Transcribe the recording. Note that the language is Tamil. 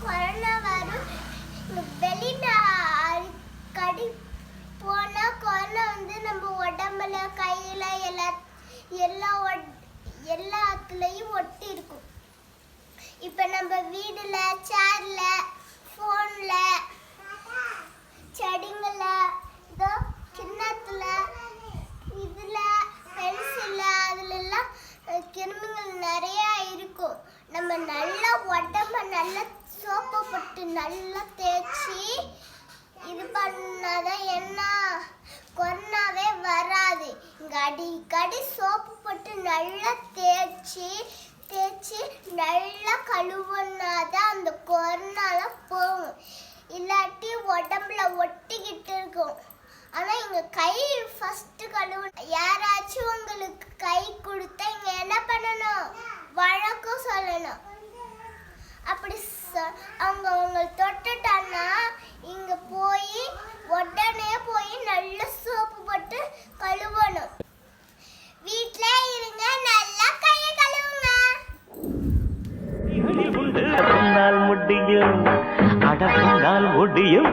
கொரோனா வரும். வெளியில கடி போனா கொரோனா நம்ம உடம்புல கையில எல்லாத்துலயும் ஒட்டி இருக்கும். இப்ப நம்ம வீடுல சேர்ல போன்ல செடிங்கள கிண்ணத்துல இதுல பென்சில்ல அதுல எல்லாம் கிருமிகள் நிறைய இருக்கும். நம்ம நல்லா உடம்ப நல்லா சோப்பு போட்டு நல்லா தேய்ச்சி இது பண்ணாதான் என்ன கொரோனாவே வராது. இங்க அடிக்கடி சோப்பு போட்டு நல்லா தேய்ச்சி நல்லா கழுவுனாதான் அந்த கொரோனால போகும். இல்லாட்டி உடம்புல ஒட்டிக்கிட்டு இருக்கும். ஆனா இங்க கை ஃபர்ஸ்ட் கழுவு. யாராச்சும் உங்களுக்கு கை கொடுத்தா இங்க என்ன பண்ணணும்? வழக்கம் சொல்லணும். அப்படி அவங்க தொட்டுட்டான்னா இங்க உடனே போய் நல்ல சோப்பு போட்டு கழுவணும். வீட்ல இருங்க, நல்லா கையை கழுவுங்க. முடியும்